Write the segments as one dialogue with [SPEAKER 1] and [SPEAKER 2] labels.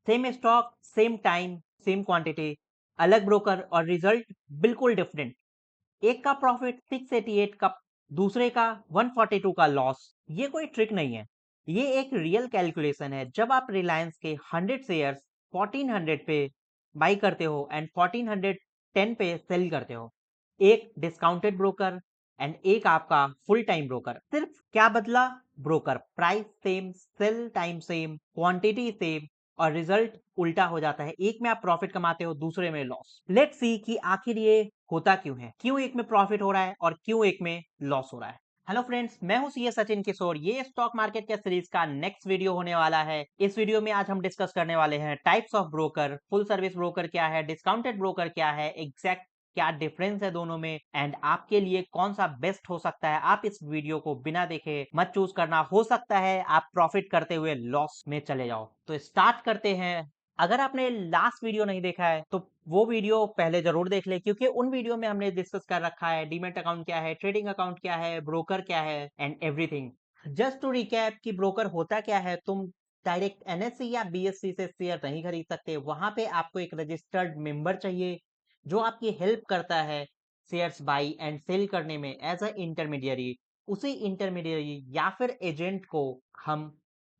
[SPEAKER 1] Same stock, same time, same quantity, अलग broker और result बिल्कुल डिफरेंट। एक का प्रॉफिट 688 का, दूसरे का 142 का लॉस। ये कोई ट्रिक नहीं है, ये एक रियल कैलकुलेशन है। जब आप रिलायंस के 100 शेयर्स 1400 पे बाई करते हो एंड 1410 पे सेल करते हो, एक डिस्काउंटेड ब्रोकर एंड एक आपका फुल टाइम ब्रोकर, सिर्फ क्या बदला? Broker price same, sell time same, quantity same, और रिजल्ट उल्टा हो जाता है। एक में आप प्रॉफिट कमाते हो, दूसरे में लॉस। लेट्स सी कि आखिर ये होता क्यों है, क्यों एक में प्रॉफिट हो रहा है और क्यों एक में लॉस हो रहा है। हेलो फ्रेंड्स, मैं हूं सीए सचिन किशोर। ये स्टॉक मार्केट के सीरीज का नेक्स्ट वीडियो होने वाला है। इस वीडियो में आज हम डिस्कस करने वाले हैं types of broker, full service broker क्या है, डिस्काउंटेड ब्रोकर क्या है, एग्जैक्ट क्या डिफरेंस है दोनों में, एंड आपके लिए कौन सा बेस्ट हो सकता है। आप इस वीडियो को बिना देखे मत चूज करना, हो सकता है आप प्रॉफिट करते हुए लॉस में चले जाओ। तो स्टार्ट करते हैं। अगर आपने लास्ट वीडियो नहीं देखा है तो वो वीडियो पहले जरूर देख ले, क्योंकि उन वीडियो में हमने डिस्कस कर रखा है डीमैट अकाउंट क्या है, ट्रेडिंग अकाउंट क्या है, ब्रोकर क्या है and everything. Just to recap कि ब्रोकर होता क्या है, तुम डायरेक्ट एनएससी या बीएससी से शेयर नहीं खरीद सकते। वहां पे आपको एक रजिस्टर्ड मेंबर चाहिए जो आपकी हेल्प करता है शेयर्स बाई एंड सेल करने में एज अ इंटरमीडियरी। उसी इंटरमीडियरी या फिर एजेंट को हम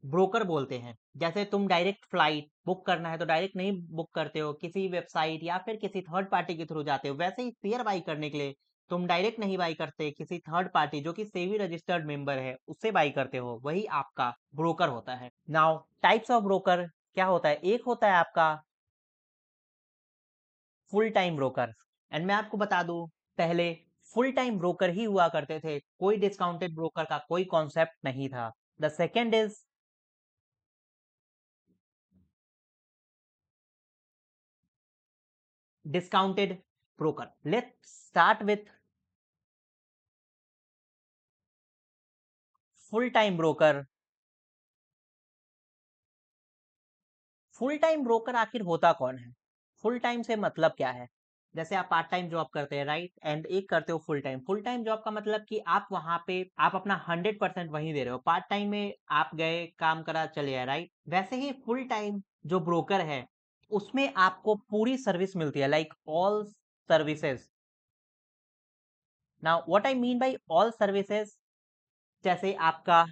[SPEAKER 1] ब्रोकर बोलते हैं। जैसे तुम डायरेक्ट फ्लाइट बुक करना है तो डायरेक्ट नहीं बुक करते हो, किसी वेबसाइट या फिर किसी थर्ड पार्टी के थ्रू जाते हो। वैसे ही शेयर बाई करने के लिए तुम डायरेक्ट नहीं बाई करते, किसी थर्ड पार्टी जो कि सेबी रजिस्टर्ड मेंबर है उससे बाई करते हो, वही आपका ब्रोकर होता है। नाउ टाइप्स ऑफ ब्रोकर क्या होता है, एक होता है आपका फुल टाइम ब्रोकर। एंड मैं आपको बता दूं, पहले फुल टाइम ब्रोकर ही हुआ करते थे, कोई डिस्काउंटेड ब्रोकर का कोई कॉन्सेप्ट नहीं था। The second is discounted broker. Let's start with full time broker। Full time broker आखिर होता कौन है? फुल टाइम से मतलब क्या है? जैसे आप पार्ट टाइम जॉब करते हैं, राइट, एंड एक करते हो full time. Full time job का मतलब कि आप वहां पे आप अपना 100% वहीं दे रहे हो। पार्ट टाइम में आप गए, काम करा, चले आए, राइट। वैसे ही फुल टाइम जो ब्रोकर है उसमें आपको पूरी सर्विस मिलती है, like all services. Now what I mean by all services, जैसे आपका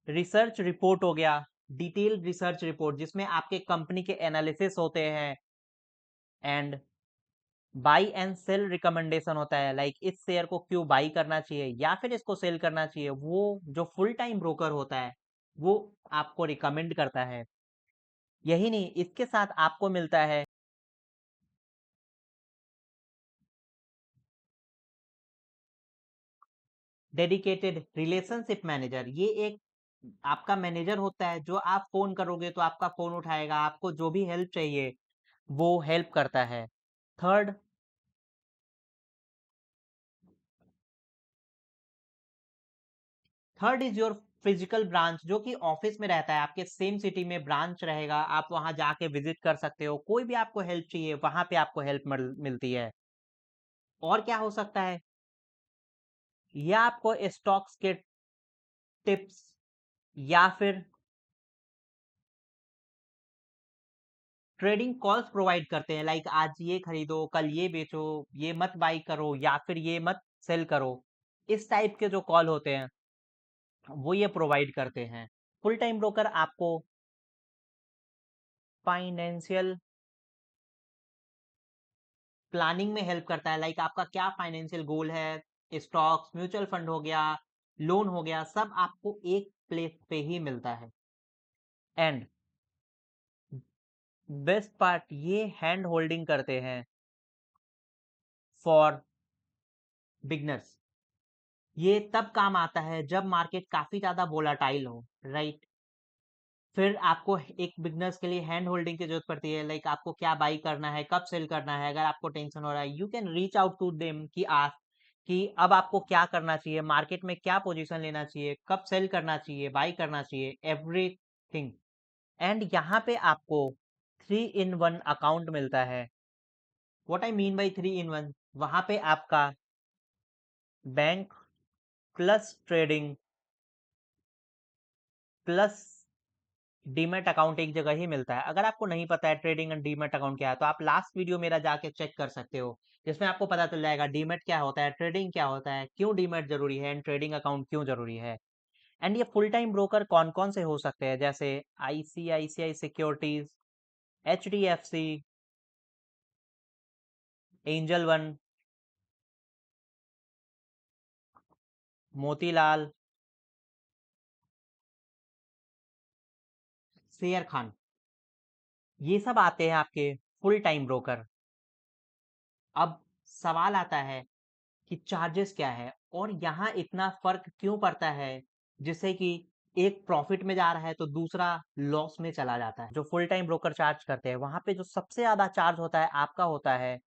[SPEAKER 1] रिसर्च रिपोर्ट हो गया, डिटेल रिसर्च रिपोर्ट जिसमें आपके कंपनी के एनालिसिस होते हैं, and by and cell recommendation होता है, लाइक इस शेयर को क्यों बाई करना चाहिए या फिर इसको सेल करना चाहिए, वो जो फुल टाइम ब्रोकर होता है वो आपको रिकमेंड करता है। यही नहीं, इसके साथ आपको मिलता है डेडिकेटेड रिलेशनशिप मैनेजर। ये एक आपका मैनेजर होता है जो आप फोन करोगे तो आपका फोन उठाएगा, आपको जो भी हेल्प चाहिए वो हेल्प करता है। Third third is your physical branch, जो कि ऑफिस में रहता है, आपके सेम सिटी में ब्रांच रहेगा, आप वहां जाके विजिट कर सकते हो। कोई भी आपको हेल्प चाहिए वहां पे आपको हेल्प मिलती है। और क्या हो सकता है, या आपको स्टॉक्स के टिप्स या फिर ट्रेडिंग कॉल्स प्रोवाइड करते हैं, लाइक आज ये खरीदो, कल ये बेचो, ये मत बाई करो या फिर ये मत सेल करो। इस टाइप के जो कॉल होते हैं वो ये प्रोवाइड करते हैं। फुल टाइम ब्रोकर आपको फाइनेंशियल प्लानिंग में हेल्प करता है, लाइक आपका क्या फाइनेंशियल गोल है, स्टॉक्स, म्यूचुअल फंड हो गया, लोन हो गया, सब आपको एक प्लेस पे ही मिलता है। एंड बेस्ट पार्ट, ये हैंड होल्डिंग करते हैं फॉर बिगनर्स। ये तब काम आता है जब मार्केट काफी ज्यादा वोलाटाइल हो, राइट। फिर आपको एक बिगनर्स के लिए हैंड होल्डिंग की जरूरत पड़ती है, लाइक आपको क्या बाई करना है, कब सेल करना है। अगर आपको टेंशन हो रहा है, you can reach out to them कि आज कि अब आपको क्या करना चाहिए, मार्केट में क्या पोजीशन लेना चाहिए, कब सेल करना चाहिए, बाई करना चाहिए, एवरीथिंग। एंड यहाँ पे आपको 3 in 1 अकाउंट मिलता है। What I mean by 3 in 1, वहां पे आपका bank plus trading plus demat account एक जगह ही मिलता है। अगर आपको नहीं पता है ट्रेडिंग एंड डीमैट अकाउंट क्या है, तो आप लास्ट वीडियो मेरा जाके चेक कर सकते हो, जिसमें आपको पता चल जाएगा डीमैट क्या होता है, ट्रेडिंग क्या होता है, क्यों डीमैट जरूरी है एंड ट्रेडिंग अकाउंट क्यों जरूरी है। एंड ये फुल टाइम ब्रोकर कौन कौन से हो सकते हैं, जैसे ICICI securities, HDFC, angel one, Motilal, share Khan, ये सब आते हैं आपके फुल टाइम ब्रोकर। अब सवाल आता है कि चार्जेस क्या है और यहाँ इतना फर्क क्यों पड़ता है, जिससे कि एक प्रॉफिट में जा रहा है तो दूसरा लॉस में चला जाता है। जो फुल टाइम ब्रोकर चार्ज करते हैं, वहां पे जो सबसे ज्यादा चार्ज होता है आपका होता है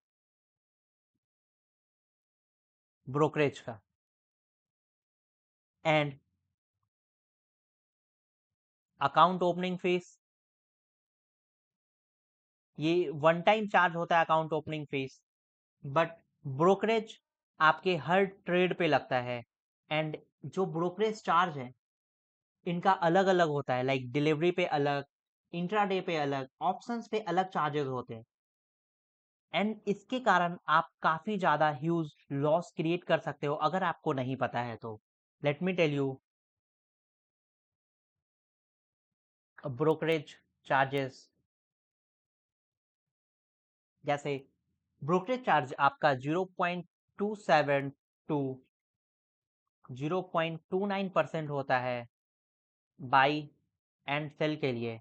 [SPEAKER 1] ब्रोकरेज का। एंड अकाउंट ओपनिंग फीस, ये वन टाइम चार्ज होता है account opening fees, but brokerage आपके हर ट्रेड पे लगता है। एंड जो ब्रोकरेज चार्ज है इनका अलग अलग होता है, लाइक डिलीवरी पे अलग, इंट्राडे पे अलग, ऑप्शंस पे अलग चार्जेस होते हैं। एंड इसके कारण आप काफी ज्यादा ह्यूज लॉस क्रिएट कर सकते हो अगर आपको नहीं पता है तो। Let me tell you brokerage charges. जैसे ब्रोकरेज चार्ज आपका 0.27 टू 0.29% होता है बाई एंड सेल के लिए।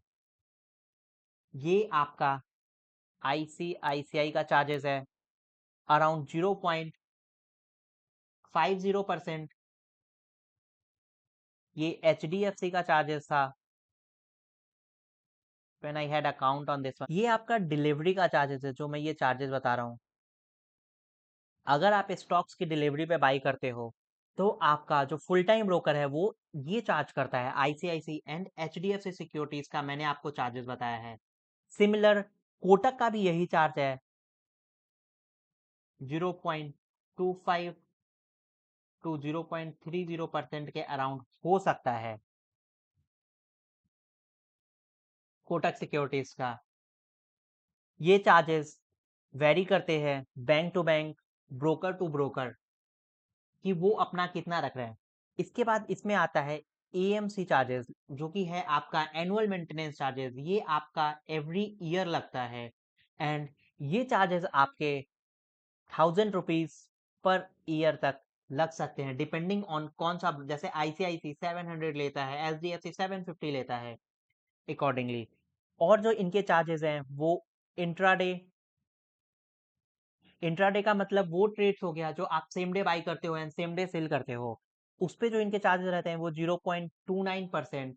[SPEAKER 1] ये आपका आईसीआईसीआई का चार्जेस है अराउंड 0.50%। ये एचडीएफसी का चार्जेस था when I had account on this one. ये आपका डिलीवरी का चार्जेस है, जो मैं ये चार्जेस बता रहा हूँ। अगर आप स्टॉक्स की डिलीवरी पे बाई करते हो तो आपका जो फुल टाइम ब्रोकर है वो ये चार्ज करता है। आईसीआईसी एंड एचडीएफसी सिक्योरिटीज का मैंने आपको चार्जेस बताया है। सिमिलर कोटक का भी यही चार्ज है, 0.25 टू 0.30% के अराउंड हो सकता है कोटक सिक्योरिटीज का। ये चार्जेस वेरी करते हैं bank to bank, broker to broker, कि वो अपना कितना रख रहे हैं। इसके बाद इसमें आता है एएमसी चार्जेस, जो कि है आपका एनुअल मेंटेनेंस चार्जेस। ये आपका एवरी ईयर लगता है। एंड ये चार्जेस आपके 1000 रुपीज पर ईयर तक लग सकते हैं, डिपेंडिंग ऑन कौन सा। जैसे आईसीआईसी 700 लेता है, एचडीएफसी 750 लेता है अकॉर्डिंगली। और जो इनके चार्जेस हैं वो इंट्राडे, इंट्राडे का मतलब वो ट्रेड्स हो गया जो आप सेम डे बाई करते हो एंड सेम डे सेल करते हो। उस पे जो इनके चार्जेस रहते हैं वो 0.29%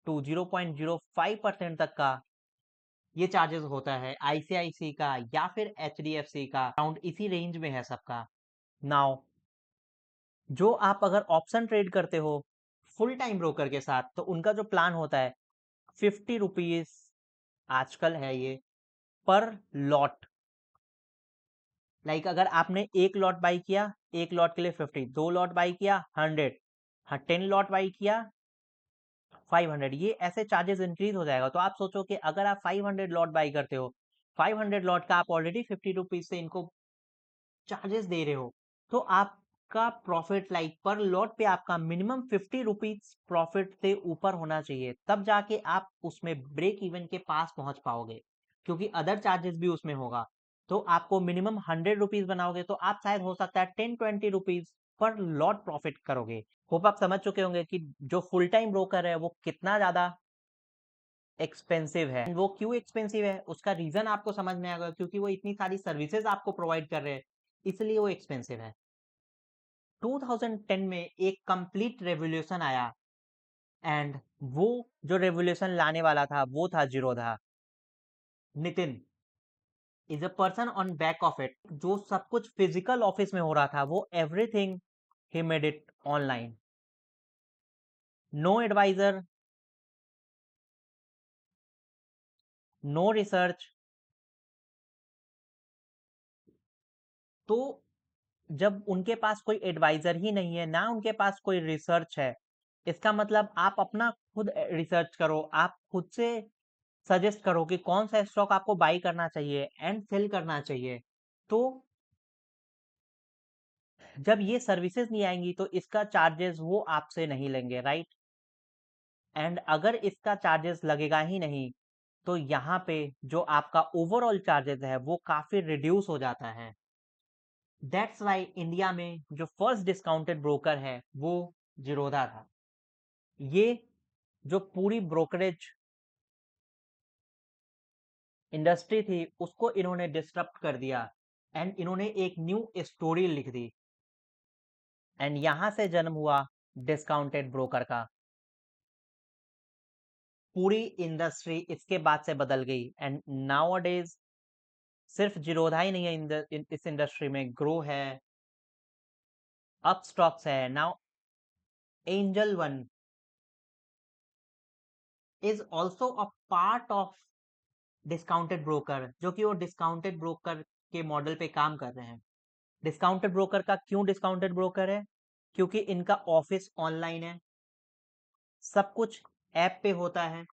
[SPEAKER 1] टू 0.05% तक का ये चार्जेस होता है आईसीआईसी का या फिर एचडीएफसी का। अराउंड इसी रेंज में है सबका। नाउ जो आप अगर ऑप्शन ट्रेड करते हो फुल टाइम ब्रोकर के साथ, तो उनका जो प्लान होता है 50 रुपीज आजकल है ये पर लॉट। लाइक अगर आपने एक लॉट बाई किया, एक लॉट के लिए 50, दो लॉट बाई किया 100, हाँ 10 लॉट बाई किया 500, ये ऐसे चार्जेस इंक्रीज हो जाएगा। तो आप सोचो कि अगर आप 500 लॉट बाई करते हो, 500 लॉट का आप ऑलरेडी 50 रुपीज से इनको चार्जेस दे रहे हो, तो आपका प्रॉफिट लाइक पर लॉट पे आपका मिनिमम 50 रुपीज प्रॉफिट से ऊपर होना चाहिए, तब जाके आप उसमें ब्रेक इवन के पास पहुंच पाओगे, क्योंकि अदर चार्जेस भी उसमें होगा। तो आपको मिनिमम 100 रुपीज बनाओगे तो आप शायद हो सकता है 10-20 रुपीज पर लॉट प्रॉफिट करोगे। होप आप समझ चुके होंगे कि जो फुल टाइम ब्रोकर है वो कितना ज्यादा एक्सपेंसिव है। वो क्यों एक्सपेंसिव है उसका रीजन आपको समझ में आएगा, क्योंकि वो इतनी सारी सर्विसेज आपको प्रोवाइड कर रहे हैं, इसलिए वो एक्सपेंसिव है। 2010 में एक कंप्लीट रेवोल्यूशन आया, एंड वो जो रेवोल्यूशन लाने वाला था वो था Zerodha. Nitin is a person on back of it. जो सब कुछ फिजिकल ऑफिस में हो रहा था वो एवरीथिंग ही made it online. No advisor, no research. तो जब उनके पास कोई एडवाइजर ही नहीं है, ना उनके पास कोई रिसर्च है, इसका मतलब आप अपना खुद रिसर्च करो, आप खुद से सजेस्ट करो कि कौन सा स्टॉक आपको बाई करना चाहिए एंड सेल करना चाहिए। तो जब ये सर्विसेज नहीं आएंगी तो इसका चार्जेस वो आपसे नहीं लेंगे, राइट? एंड अगर इसका चार्जेस लगेगा ही नहीं तो यहाँ पे जो आपका ओवरऑल चार्जेस है वो काफी रिड्यूस हो जाता है। दैट्स वाई इंडिया में जो फर्स्ट डिस्काउंटेड ब्रोकर है वो जीरोधा था। ये जो पूरी ब्रोकरेज इंडस्ट्री थी उसको इन्होंने डिस्टर्ब कर दिया एंड इन्होंने एक न्यू स्टोरी लिख दी एंड यहां से जन्म हुआ डिस्काउंटेड ब्रोकर का। पूरी इंडस्ट्री इसके बाद से बदल गई एंड नाउ डेज सिर्फ जीरोधा ही नहीं है इस इंडस्ट्री में, ग्रो है, अपस्टॉक्स है, now angel one is also a part of discounted broker, जो कि वो डिस्काउंटेड ब्रोकर के मॉडल पे काम कर रहे हैं। डिस्काउंटेड ब्रोकर का क्यों डिस्काउंटेड ब्रोकर है? क्योंकि इनका ऑफिस ऑनलाइन है, सब कुछ ऐप पे होता है।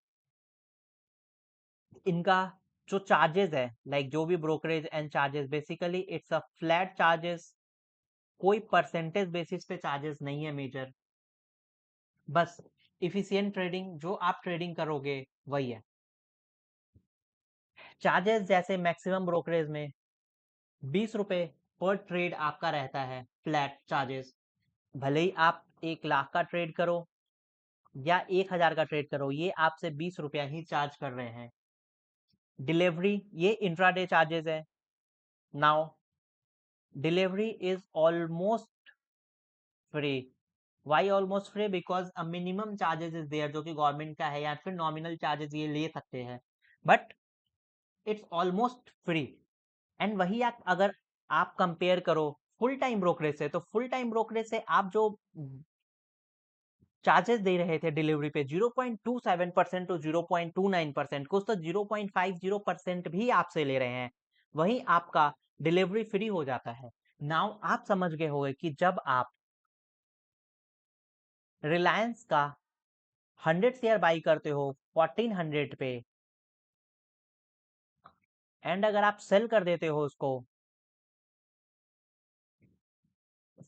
[SPEAKER 1] इनका जो चार्जेस है, लाइक जो भी brokerage and charges, basically it's a flat charges, कोई परसेंटेज बेसिस पे चार्जेस नहीं है मेजर, बस इफिशियंट ट्रेडिंग जो आप ट्रेडिंग करोगे वही है। चार्जेस जैसे मैक्सिमम ब्रोकरेज में 20 रुपए पर ट्रेड आपका रहता है, फ्लैट चार्जेस। भले ही आप 1 लाख का ट्रेड करो या 1,000 का ट्रेड करो, ये आपसे 20 रुपया ही चार्ज कर रहे हैं। डिलीवरी ये इंट्राडे चार्जेस है। Now delivery is almost free. Why almost free? Because a minimum charges is there, जो कि गवर्नमेंट का है, या फिर नॉमिनल चार्जेस ये ले सकते हैं, but it's almost free. And वही अगर आप कंपेयर करो फुल टाइम ब्रोकरेज से, तो फुल टाइम ब्रोकरेज से आप जो चार्जेस दे रहे थे डिलीवरी पे 0.27% टू 0.29%, कुछ तो 0.50% भी आपसे ले रहे हैं, वहीं आपका डिलीवरी फ्री हो जाता है। नाउ आप समझ गए होंगे कि जब आप रिलायंस का 100 शेयर बाई करते हो 1400 पे एंड अगर आप सेल कर देते हो उसको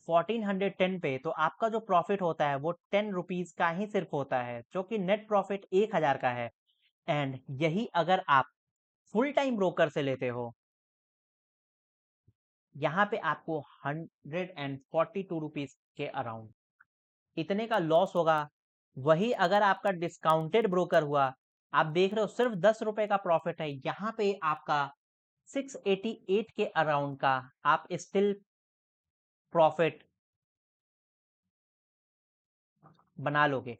[SPEAKER 1] 1410 पे, तो आपका जो प्रॉफिट होता है वो 10 रुपीज का ही सिर्फ होता है, जो कि नेट प्रॉफिट 1,000 का है। एंड यही अगर आप फुल टाइम ब्रोकर से लेते हो, यहाँ पे आपको 142 रुपीज के अराउंड इतने का लॉस होगा। वही अगर आपका डिस्काउंटेड ब्रोकर हुआ, आप देख रहे हो सिर्फ 10 रुपए का प्रॉफिट है, यहाँ पे आपका 688 के अराउंड का आप स्टिल प्रॉफिट बना लोगे।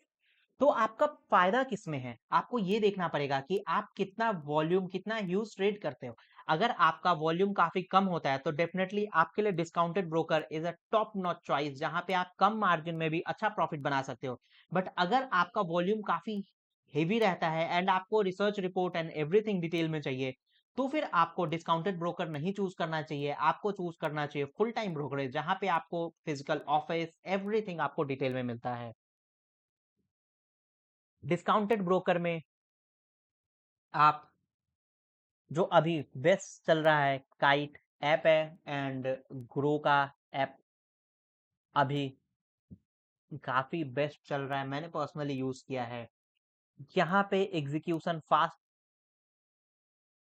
[SPEAKER 1] तो आपका फायदा किसमें है? आपको ये देखना पड़ेगा कि आप कितना वॉल्यूम, कितना ह्यूज ट्रेड करते हो। अगर आपका वॉल्यूम काफी कम होता है तो डेफिनेटली आपके लिए discounted broker is a top notch choice, जहां पे आप कम मार्जिन में भी अच्छा प्रॉफिट बना सकते हो। बट अगर आपका वॉल्यूम काफी हेवी रहता है एंड आपको research report and everything detail में चाहिए, तो फिर आपको डिस्काउंटेड ब्रोकर नहीं चूज करना चाहिए, आपको चूज करना चाहिए फुल टाइम ब्रोकरेज, जहां पे आपको फिजिकल ऑफिस एवरीथिंग आपको डिटेल में मिलता है। डिस्काउंटेड ब्रोकर में आप जो अभी बेस्ट चल रहा है, काइट ऐप है एंड ग्रो का ऐप अभी काफी बेस्ट चल रहा है, मैंने पर्सनली यूज किया है। यहाँ पे एग्जीक्यूशन फास्ट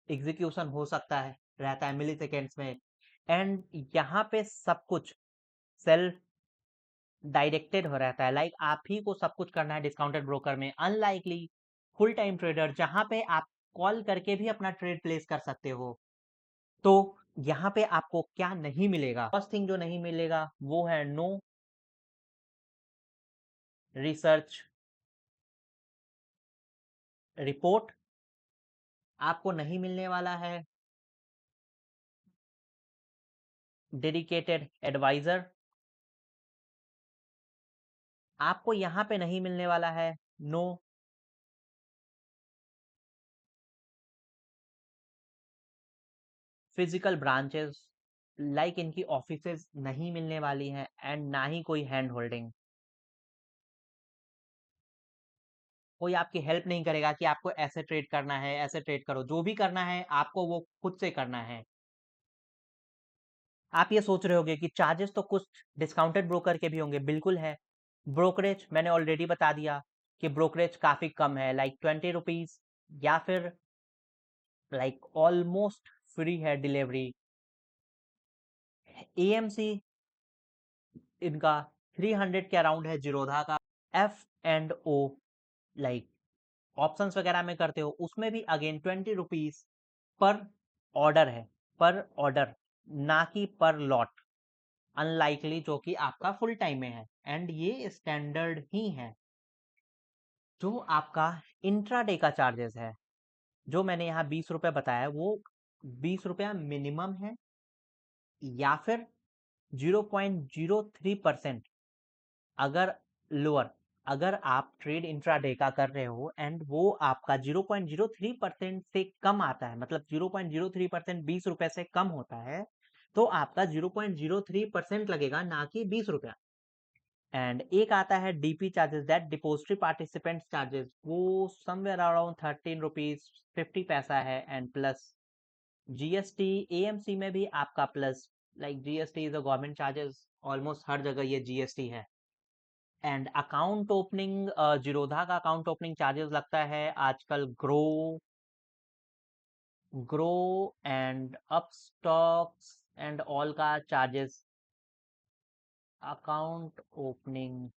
[SPEAKER 1] एग्जीक्यूशन हो सकता है, रहता है मिली सेकेंड्स में, एंड यहाँ पे सब कुछ सेल्फ डायरेक्टेड हो रहता है, लाइक आप ही को सब कुछ करना है डिस्काउंटेड ब्रोकर में, अनलाइकली फुल टाइम ट्रेडर जहाँ पे आप कॉल करके भी अपना ट्रेड प्लेस कर सकते हो। तो यहाँ पे आपको क्या नहीं मिलेगा? फर्स्ट थिंग जो नहीं मिलेगा वो है नो रिसर्च रिपोर्ट। आपको नहीं मिलने वाला है डेडिकेटेड एडवाइजर। आपको यहाँ पे नहीं मिलने वाला है नो फिजिकल ब्रांचेस, लाइक इनकी ऑफिसेज नहीं मिलने वाली हैं एंड ना ही कोई हैंड होल्डिंग। कोई आपकी हेल्प नहीं करेगा कि आपको ऐसे ट्रेड करना है, ऐसे ट्रेड करो। जो भी करना है आपको वो खुद से करना है। आप ये सोच रहे होंगे कि चार्जेस तो कुछ डिस्काउंटेड ब्रोकर के भी होंगे, बिल्कुल है। ब्रोकरेज मैंने ऑलरेडी बता दिया कि ब्रोकरेज काफी कम है, लाइक 20 रुपीज, या फिर लाइक ऑलमोस्ट फ्री है डिलीवरी। एएमसी इनका 300 के अराउंड है, जीरोधा का। F and O like options वगैरह में करते हो, उसमें भी अगेन 20 रुपीज पर ऑर्डर है, पर ऑर्डर, ना कि पर लॉट। अनलाइकली जो कि आपका फुल टाइम में है, एंड ये स्टैंडर्ड ही है। जो आपका इंट्राडे का चार्जेस है, जो मैंने यहाँ 20 रुपये बताया, वो 20 रुपया मिनिमम है, या फिर 0.03% अगर लोअर, अगर आप ट्रेड इंट्राडे का कर रहे हो एंड वो आपका 0.03% से कम आता है, मतलब 0.03% 20 रुपए से कम होता है, तो आपका 0.03% लगेगा, ना कि 20 रुपया। एंड एक आता है DP charges, that depository participant charges, वो समवेयर अराउंड 13 रुपीज 50 पैसा है, एंड प्लस जीएसटी। एएमसी में भी आपका plus, like GST is a government charges, almost हर जगह ये जीएसटी है। एंड अकाउंट ओपनिंग, जीरोधा का अकाउंट ओपनिंग चार्जेस लगता है आजकल grow and Upstox and all का चार्जेस, अकाउंट ओपनिंग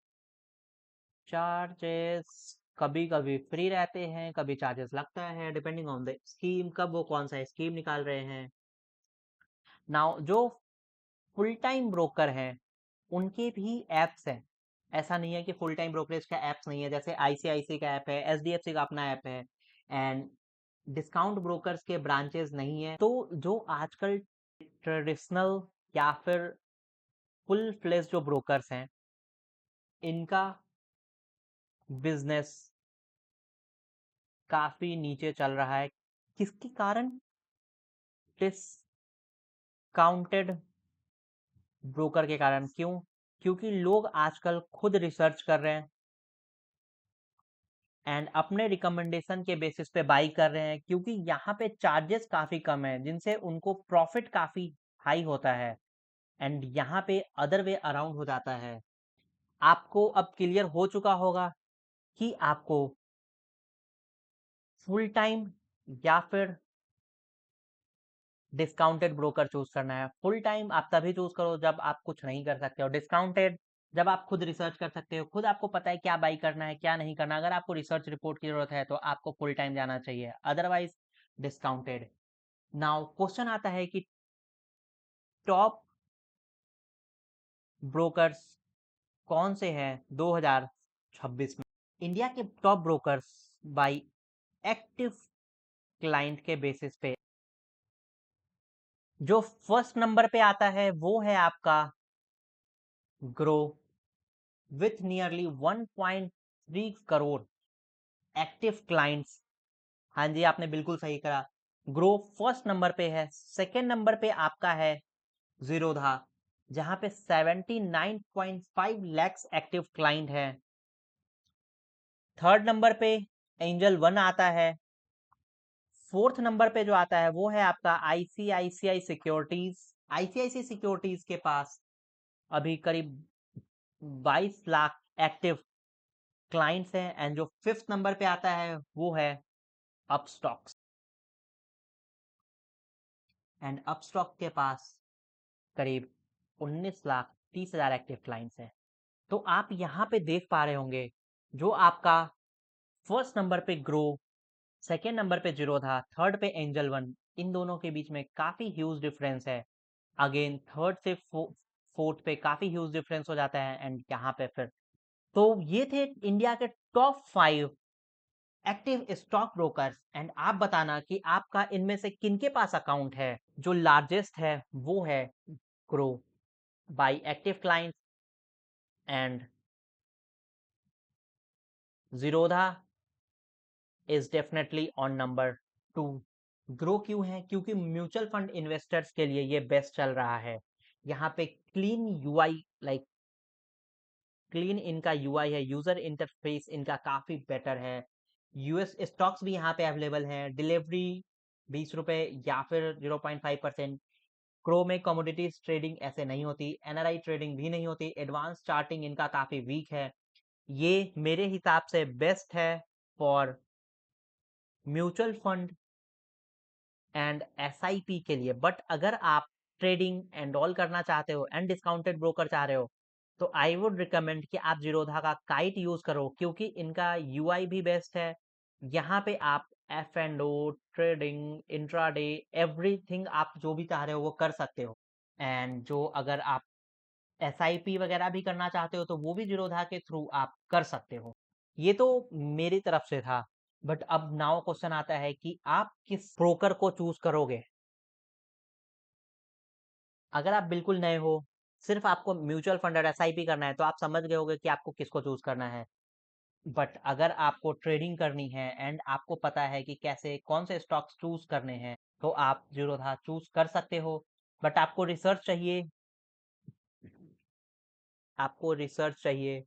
[SPEAKER 1] चार्जेस कभी कभी फ्री रहते हैं, कभी चार्जेस लगता है, डिपेंडिंग ऑन द स्कीम, कब वो कौन सा स्कीम निकाल रहे हैं। नाउ जो फुल टाइम ब्रोकर हैं, उनके भी एप्स हैं। ऐसा नहीं है कि फुल टाइम ब्रोकरेज का एप्स नहीं है, जैसे आईसीआईसी का ऐप है, एचडीएफसी का अपना ऐप है, एंड डिस्काउंट ब्रोकर्स के ब्रांचेस नहीं है। तो जो आजकल ट्रेडिशनल या फिर फुल फ्लेज जो ब्रोकर्स हैं, इनका बिजनेस काफी नीचे चल रहा है। किसके कारण? डिस्काउंटेड ब्रोकर के कारण। क्यों? क्योंकि लोग आजकल खुद रिसर्च कर रहे हैं एंड अपने रिकमेंडेशन के बेसिस पे बाई कर रहे हैं, क्योंकि यहाँ पे चार्जेस काफी कम है, जिनसे उनको प्रॉफिट काफी हाई होता है, एंड यहाँ पे अदर वे अराउंड हो जाता है। आपको अब क्लियर हो चुका होगा कि आपको फुल टाइम या फिर डिस्काउंटेड ब्रोकर चूज करना है। फुल टाइम आप तभी चूज करो जब आप कुछ नहीं कर सकते हो, डिस्काउंटेड जब आप खुद रिसर्च कर सकते हो, खुद आपको पता है क्या बाई करना है क्या नहीं करना। अगर आपको रिसर्च रिपोर्ट की जरूरत है तो आपको फुल टाइम जाना चाहिए, अदरवाइज डिस्काउंटेड। नाउ क्वेश्चन आता है कि टॉप ब्रोकर्स कौन से हैं 2026 में। इंडिया के top brokers by active client के बेसिस पे जो फर्स्ट नंबर पे आता है वो है आपका grow, with nearly 1.3 crore active clients. हाँ जी, आपने बिल्कुल सही करा, ग्रो फर्स्ट नंबर पे है। सेकेंड नंबर पे आपका है जीरोधा, जहां पे 79.5 लैक्स एक्टिव क्लाइंट है। थर्ड नंबर पे एंजल वन आता है। फोर्थ नंबर पे जो आता है वो है आपका आईसीआईसीआई सिक्योरिटीज। आईसीआईसीआई सिक्योरिटीज के पास अभी करीब 22 लाख एक्टिव क्लाइंट्स हैं, एंड जो फिफ्थ नंबर पे आता है वो है अपस्टॉक्स, एंड अपस्टॉक के पास करीब 19 लाख 30 हजार एक्टिव क्लाइंट्स हैं। तो आप यहाँ पे देख पा रहे होंगे, जो आपका फर्स्ट नंबर पे ग्रो, सेकेंड नंबर पे जीरोधा, थर्ड पे एंजल वन, इन दोनों के बीच में काफी ह्यूज डिफरेंस है। अगेन थर्ड से फोर्थ पे काफी ह्यूज डिफरेंस हो जाता है, एंड यहाँ पे फिर तो ये थे इंडिया के top 5 active stock brokers. And आप बताना कि आपका इनमें से किनके पास अकाउंट है। जो लार्जेस्ट है वो है grow by active client, and Zerodha is definitely on number 2। Grow क्यों है? क्योंकि म्यूचुअल फंड इन्वेस्टर्स के लिए ये बेस्ट चल रहा है। यहाँ पे क्लीन यूआई, लाइक क्लीन इनका यूआई है, यूजर इंटरफेस इनका काफी बेटर है, यूएस स्टॉक्स भी यहाँ पे अवेलेबल हैं, डिलीवरी 20 रुपए या फिर 0.5%। क्रो में कमोडिटीज ट्रेडिंग ऐसे नहीं होती, एनआरआई ट्रेडिंग भी नहीं होती, एडवांस चार्टिंग इनका काफी वीक है। ये मेरे हिसाब से बेस्ट है for mutual fund and SIP के लिए। बट अगर आप ट्रेडिंग एंड ऑल करना चाहते हो एंड डिस्काउंटेड ब्रोकर चाह रहे हो, तो आई वुड रिकमेंड कि आप जीरोधा का काइट यूज करो, क्योंकि इनका यूआई भी बेस्ट है। यहाँ पे आप F and O, trading, intraday, everything आप जो भी चाह रहे हो वो कर सकते हो। एंड जो अगर आप एसआईपी वगैरह भी करना चाहते हो तो वो भी जीरोधा के थ्रू आप कर सकते हो। ये तो मेरी तरफ से था। बट अब नाउ क्वेश्चन आता है कि आप किस ब्रोकर को चूज करोगे। अगर आप बिल्कुल नए हो, सिर्फ आपको म्यूचुअल फंड और एसआईपी करना है, तो आप समझ गए होगे कि आपको किसको चूज करना है। बट अगर आपको ट्रेडिंग करनी है एंड आपको पता है कि कैसे कौन से स्टॉक्स चूज करने हैं, तो आप जीरोधा चूज कर सकते हो। बट आपको रिसर्च चाहिए, आपको रिसर्च चाहिए,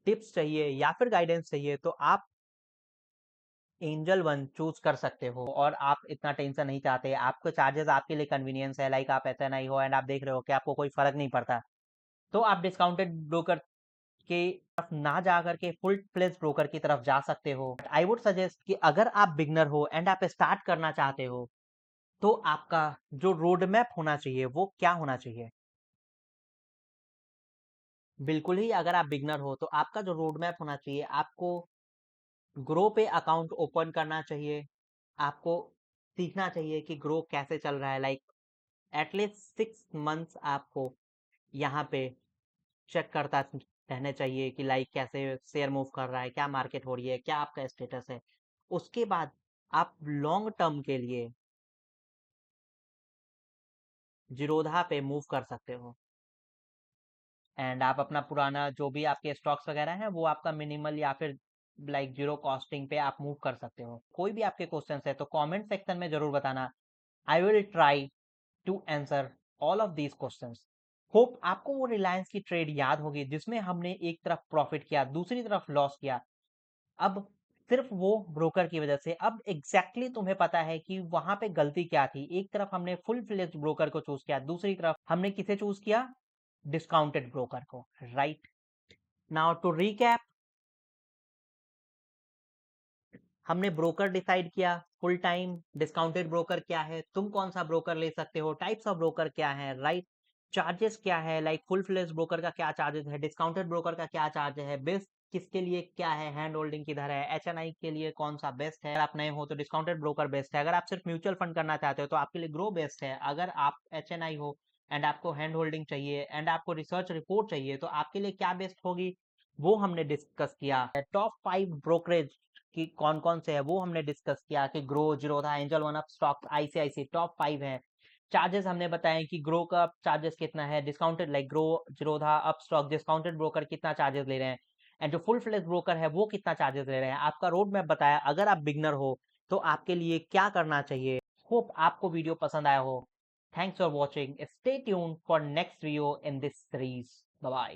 [SPEAKER 1] टिप्स चाहिए या फिर गाइडेंस चाहिए, तो आप एंजल वन चूज कर सकते हो। और आप इतना टेंशन नहीं चाहते, आपको चार्जेस आपके लिए कन्वीनियंस है, लाइक आप ऐसा नहीं हो एंड आप देख रहे हो कि आपको कोई फर्क नहीं पड़ता, तो आप डिस्काउंटेड ब्रोकर के तरफ ना जा करके फुल फ्लेज ब्रोकर की तरफ जा सकते हो। आई वुड सजेस्ट कि अगर आप बिगनर हो एंड आप स्टार्ट करना चाहते हो, तो आपका जो रोड मैप होना चाहिए वो क्या होना चाहिए। बिल्कुल ही, अगर आप बिगनर हो तो आपका जो रोड मैप होना चाहिए, आपको ग्रो पे अकाउंट ओपन करना चाहिए। आपको सीखना चाहिए कि ग्रो कैसे चल रहा है, लाइक एटलीस्ट 6 मंथ्स आपको यहाँ पे चेक करता रहना चाहिए कि लाइक कैसे शेयर मूव कर रहा है, क्या मार्केट हो रही है, क्या आपका स्टेटस है। उसके बाद आप लॉन्ग टर्म के लिए जीरोधा पे मूव कर सकते हो। एंड आप अपना पुराना जो भी आपके स्टॉक्स वगैरह हैं वो आपका मिनिमल या फिर लाइक जीरो कॉस्टिंग पे आप मूव कर सकते हो। कोई भी आपके क्वेश्चंस है तो कमेंट सेक्शन में जरूर बताना। I will try to answer all of these questions. Hope आपको वो रिलायंस की ट्रेड याद होगी जिसमें हमने एक तरफ प्रॉफिट किया, दूसरी तरफ लॉस किया। अब सिर्फ वो ब्रोकर की वजह से अब एग्जैक्टली exactly तुम्हें पता है कि वहां पे गलती क्या थी। एक तरफ हमने फुल फ्लेज ब्रोकर को चूज किया, दूसरी तरफ हमने किसे चूज किया, डिस्काउंटेड ब्रोकर को। राइट नाउ टू रीकैप, हमने ब्रोकर डिसाइड किया, फुल टाइम डिस्काउंटेड ब्रोकर क्या है, तुम कौन सा ब्रोकर ले सकते हो, टाइप्स ऑफ ब्रोकर क्या है, राइट, चार्जेस क्या है, लाइक फुल फ्लेज ब्रोकर का क्या चार्जेस है, डिस्काउंटेड ब्रोकर का क्या चार्ज है, बेस्ट किसके लिए क्या है, हैंड होल्डिंग किधर है, एचएनआई के लिए कौन सा बेस्ट है। अगर आप नए हो तो डिस्काउंटेड ब्रोकर बेस्ट है। अगर आप सिर्फ म्यूचुअल फंड करना चाहते हो तो आपके लिए ग्रो बेस्ट है। अगर आप एचएनआई हो एंड आपको हैंड होल्डिंग चाहिए एंड आपको रिसर्च रिपोर्ट चाहिए, तो आपके लिए क्या बेस्ट होगी, वो हमने डिस्कस किया। टॉप 5 ब्रोकरेज कि कौन कौन से है वो हमने डिस्कस किया कि ग्रो, जीरोधा, एंजल वन अप स्टॉक, आईसीआईसी टॉप 5 है। चार्जेस हमने बताए कि ग्रो का चार्जेस कितना है, discounted like grow, Zerodha, up stock, discounted broker कितना चार्जेस ले रहे हैं, एंड जो फुल फ्लेज ब्रोकर है वो कितना चार्जेस ले रहे हैं। आपका रोड मैप बताया। अगर आप बिगनर हो तो आपके लिए क्या करना चाहिए। होप आपको वीडियो पसंद आया हो। Thanks for watching, stay tuned for next video in this series. Bye bye.